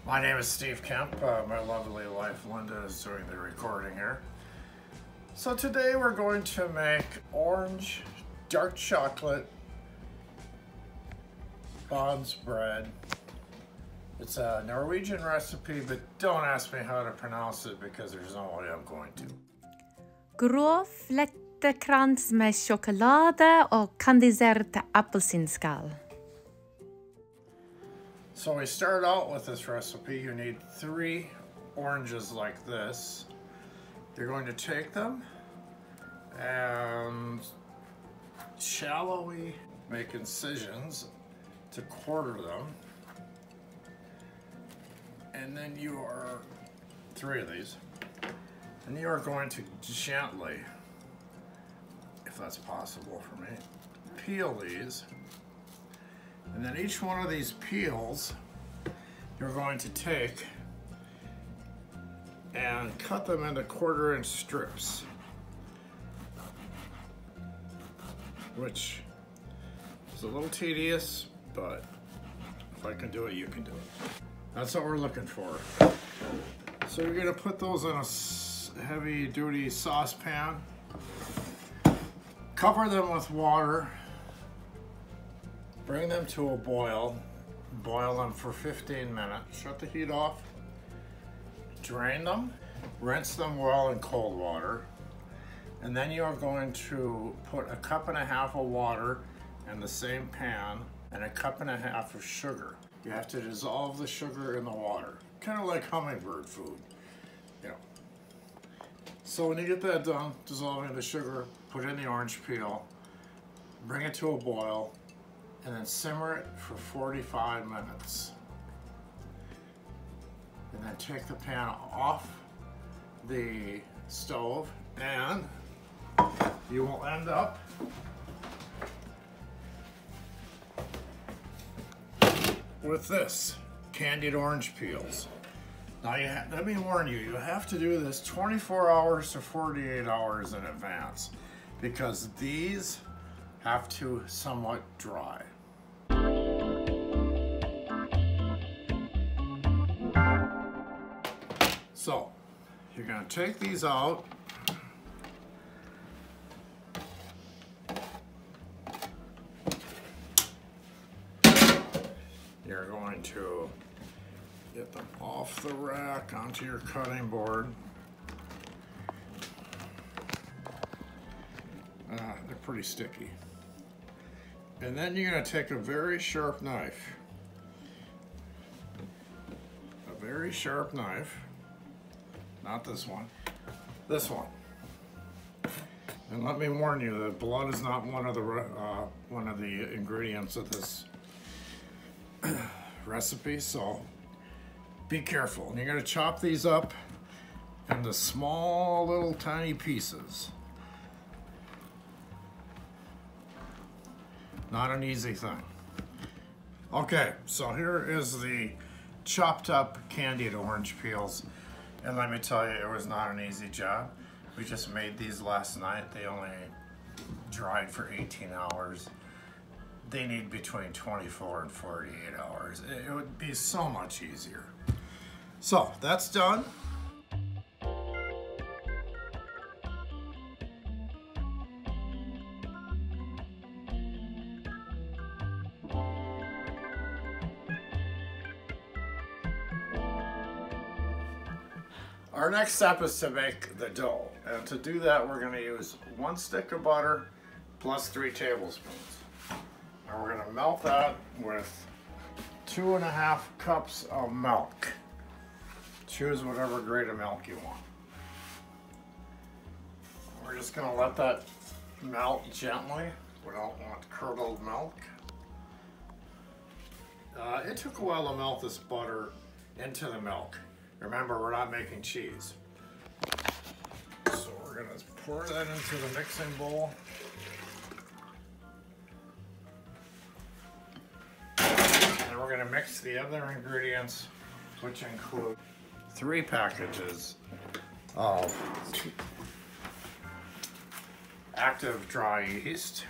My name is Steve Kemp. My lovely wife Linda is doing the recording here. So today we're going to make orange dark chocolate Bond's bread. It's a Norwegian recipe, but don't ask me how to pronounce it because there's no way I'm going to. Grov-flettekrans med skjokolade og kandiserte appelsinskall. So we start out with this recipe. You need 3 oranges like this. You're going to take them and shallowly make incisions to quarter them. And then you are 3 of these. And you are going to gently, if that's possible for me, peel these. And then each one of these peels, you're going to take and cut them into 1/4-inch strips, which is a little tedious, but if I can do it, you can do it. That's what we're looking for. So you're going to put those in a heavy-duty saucepan, cover them with water, bring them to a boil them for 15 minutes, shut the heat off, drain them, rinse them well in cold water, and then you are going to put 1.5 cups of water in the same pan and 1.5 cups of sugar. You have to dissolve the sugar in the water, kind of like hummingbird food, you know. So when you get that done, dissolving the sugar, put in the orange peel, bring it to a boil, and then simmer it for 45 minutes. And then take the pan off the stove, and you will end up with this, candied orange peels. Now let me warn you, you have to do this 24 hours to 48 hours in advance because these have to somewhat dry. So, you're going to take these out. You're going to get them off the rack onto your cutting board. They're pretty sticky. And then you're going to take a very sharp knife. A very sharp knife. Not this one. This one. And let me warn you that blood is not one of the ingredients of this recipe, so be careful. And you're going to chop these up into small little tiny pieces. Not an easy thing. Okay, so here is the chopped up candied orange peels. And let me tell you, it was not an easy job. We just made these last night. They only dried for 18 hours. They need between 24 and 48 hours. It would be so much easier. So that's done. Our next step is to make the dough, and to do that we're going to use 1 stick of butter plus 3 tablespoons. And we're going to melt that with 2.5 cups of milk. Choose whatever grade of milk you want. We're just going to let that melt gently. We don't want curdled milk. It took a while to melt this butter into the milk. Remember, we're not making cheese. So we're going to pour that into the mixing bowl. And we're going to mix the other ingredients, which include 3 packages of active dry yeast,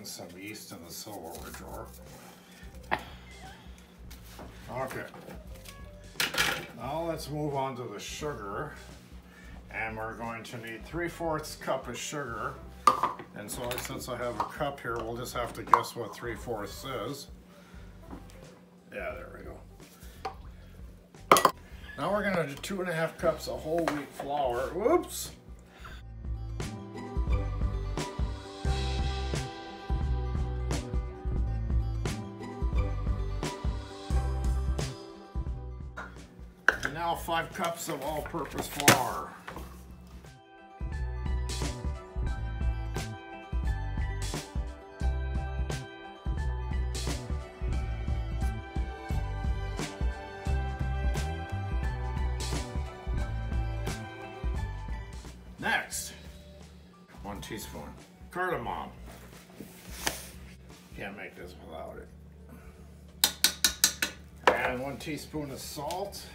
putting some yeast in the silverware drawer. Okay. Now let's move on to the sugar. And we're going to need 3/4 cup of sugar. And so since I have a cup here, we'll just have to guess what 3/4 is. Yeah, there we go. Now we're gonna do 2.5 cups of whole wheat flour. Whoops! And now 5 cups of all-purpose flour. Next, 1 teaspoon cardamom. Can't make this without it. And 1 teaspoon of salt.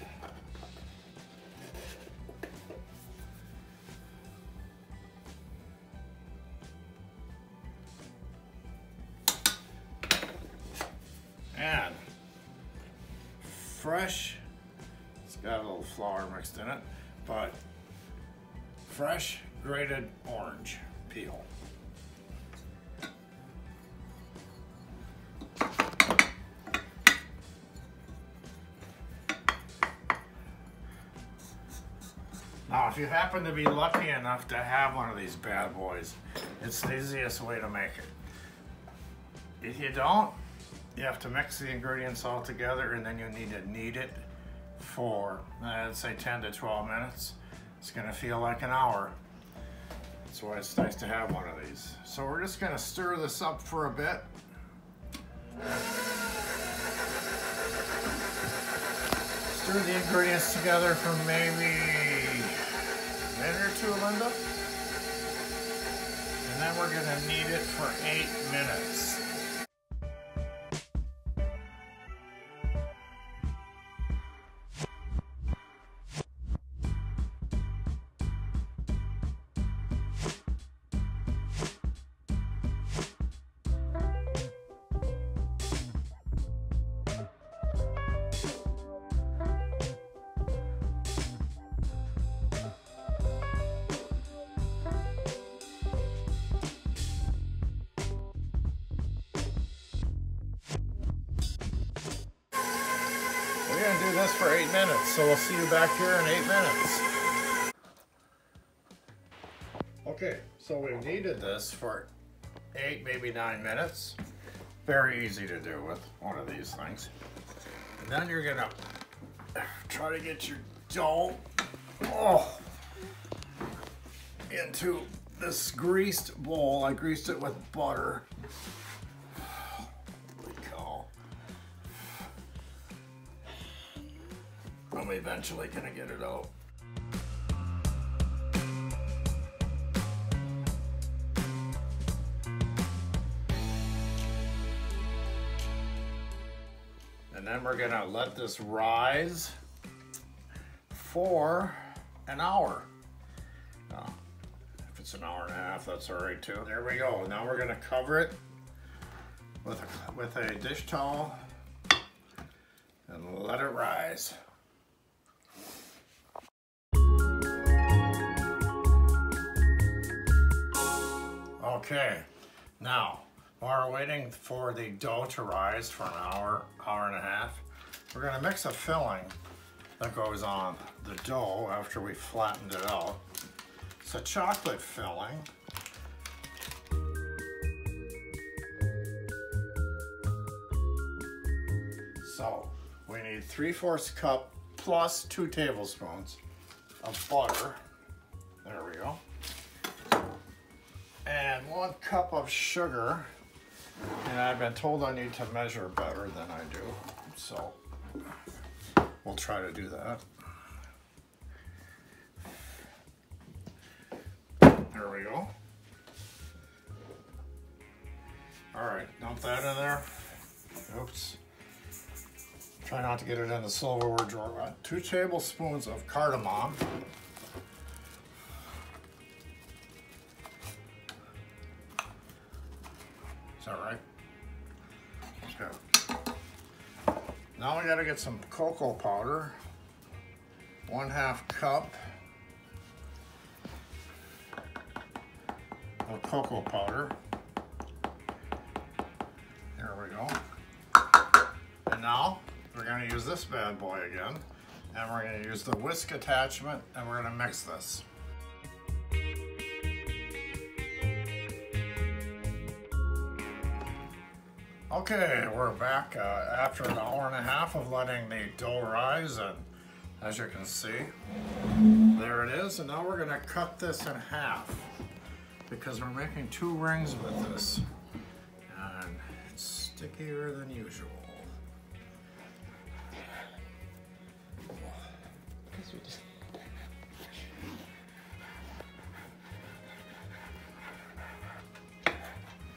And fresh, it's got a little flour mixed in it, but fresh grated orange peel. Now, if you happen to be lucky enough to have one of these bad boys, it's the easiest way to make it. If you don't, you have to mix the ingredients all together, and then you need to knead it for, I'd say 10 to 12 minutes. It's gonna feel like an hour. That's why it's nice to have one of these. So we're just gonna stir this up for a bit. Stir the ingredients together for maybe a minute or two, Linda. And then we're gonna knead it for 8 minutes. We're going to do this for 8 minutes, so we'll see you back here in 8 minutes. Okay, so we've kneaded this for 8, maybe 9 minutes. Very easy to do with one of these things. And then you're going to try to get your dough into this greased bowl. I greased it with butter. I'm eventually gonna get it out. And then we're gonna let this rise for an hour. If it's an hour and a half, that's all right too. There we go. Now we're gonna cover it with a dish towel and let it rise. Okay, now while we're waiting for the dough to rise for an hour, hour and a half, we're gonna mix a filling that goes on the dough after we flattened it out. It's a chocolate filling. So we need 3/4 cup plus 2 tablespoons of butter. There we go. And 1 cup of sugar. And I've been told I need to measure better than I do. So we'll try to do that. There we go. All right, dump that in there. Oops. Try not to get it in the silverware drawer. 2 tablespoons of cardamom. Is that right? Okay. Now we gotta get some cocoa powder. 1/2 cup of cocoa powder. There we go. And now we're going to use this bad boy again, and we're going to use the whisk attachment, and we're going to mix this. Okay, we're back after an hour and a half of letting the dough rise, and as you can see, there it is. And now we're going to cut this in half because we're making 2 rings with this, and it's stickier than usual.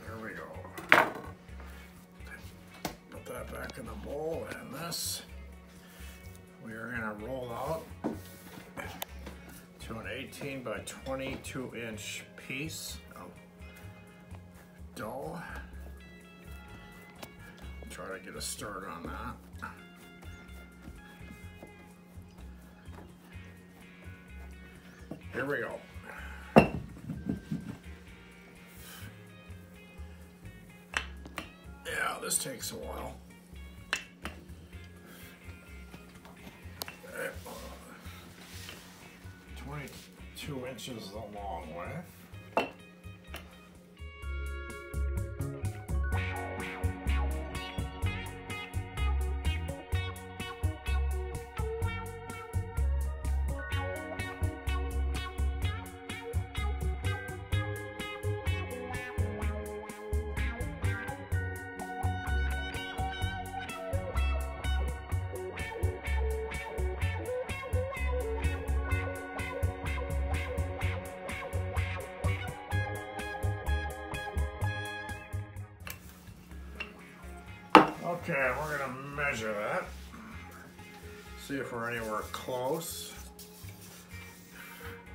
There we go. Put that back in the bowl, and this we are going to roll out to an 18 by 22 inch piece of dough. Try to get a start on that. Here we go. Yeah, this takes a while. 22 inches the long way. Okay, we're gonna measure that. See if we're anywhere close.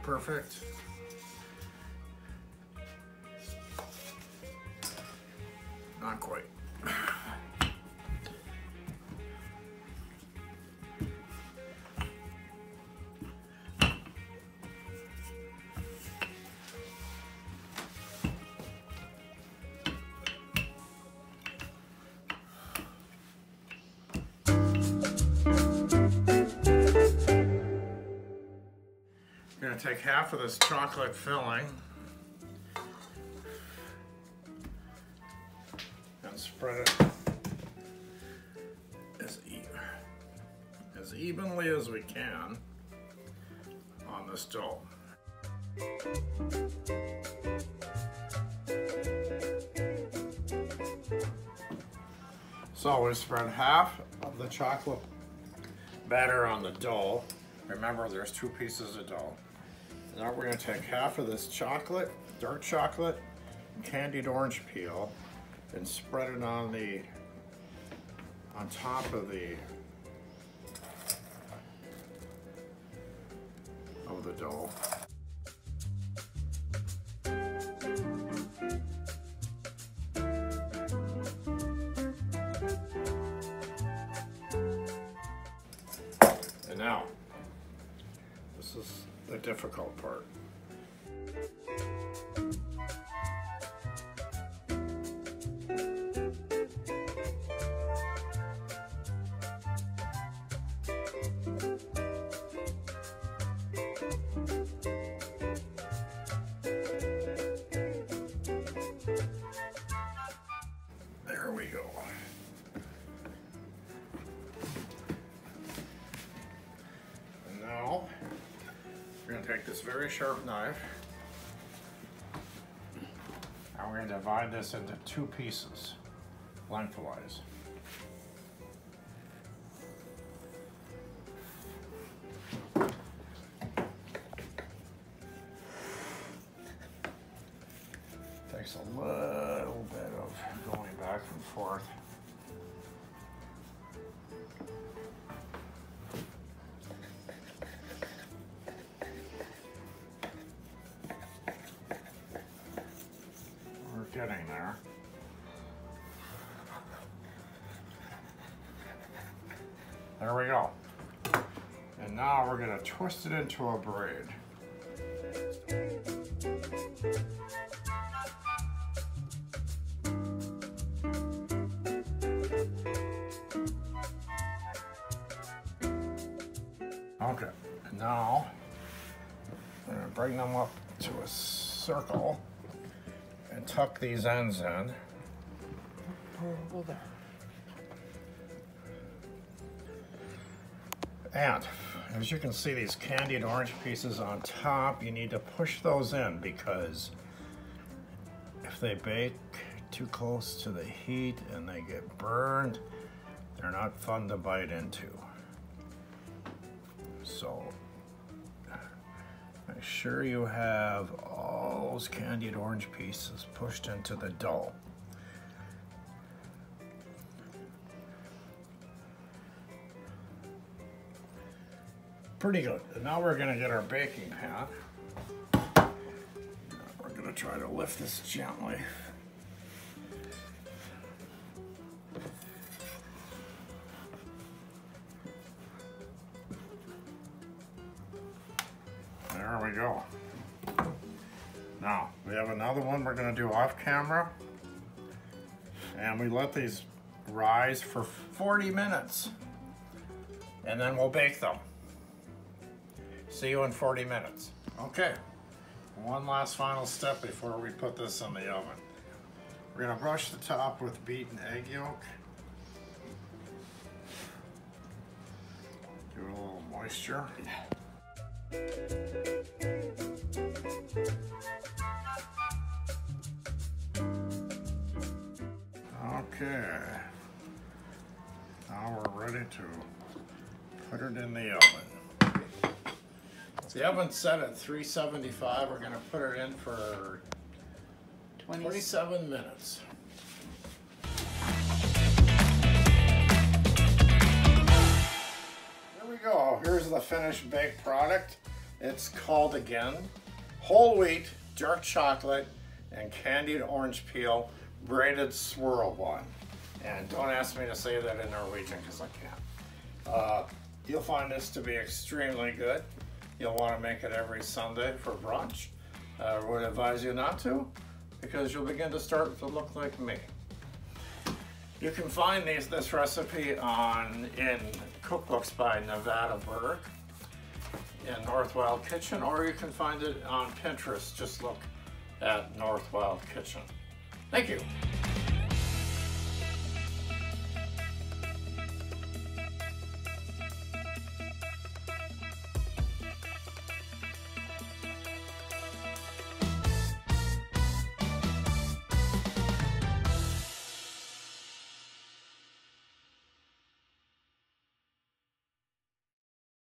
Perfect. Not quite. I'm going to take half of this chocolate filling and spread it as evenly as we can on this dough. So we spread half of the chocolate batter on the dough. Remember, there's 2 pieces of dough. Now we're going to take half of this chocolate, dark chocolate, and candied orange peel, and spread it on top of the dough. And now, this is the difficult part. There we go. And now, we're going to take this very sharp knife, and we're going to divide this into 2 pieces, lengthwise. Takes a little bit of going back and forth. We're getting there. There we go. And now we're gonna twist it into a braid. Okay, and now I'm gonna bring them up to a circle and tuck these ends in. Over there. And as you can see, these candied orange pieces on top, you need to push those in, because if they bake too close to the heat and they get burned, they're not fun to bite into. So make sure you have all those candied orange pieces pushed into the dough. Pretty good. And now we're gonna get our baking pan. We're gonna try to lift this gently. There we go. Now, we have another one we're gonna do off camera. And we let these rise for 40 minutes. And then we'll bake them. See you in 40 minutes. Okay, one last final step before we put this in the oven. We're gonna brush the top with beaten egg yolk. Give it a little moisture. Okay, now we're ready to put it in the oven. The oven's set at 375. We're going to put it in for 27 minutes. There we go. Here's the finished baked product. It's called, again, whole wheat, dark chocolate, and candied orange peel braided swirl bun. And don't ask me to say that in Norwegian, because I can't. You'll find this to be extremely good. You'll want to make it every Sunday for brunch. I would advise you not to, because you'll begin to start to look like me. You can find this recipe in cookbooks by Nevada Berg in North Wild Kitchen, or you can find it on Pinterest. Just look at North Wild Kitchen. Thank you.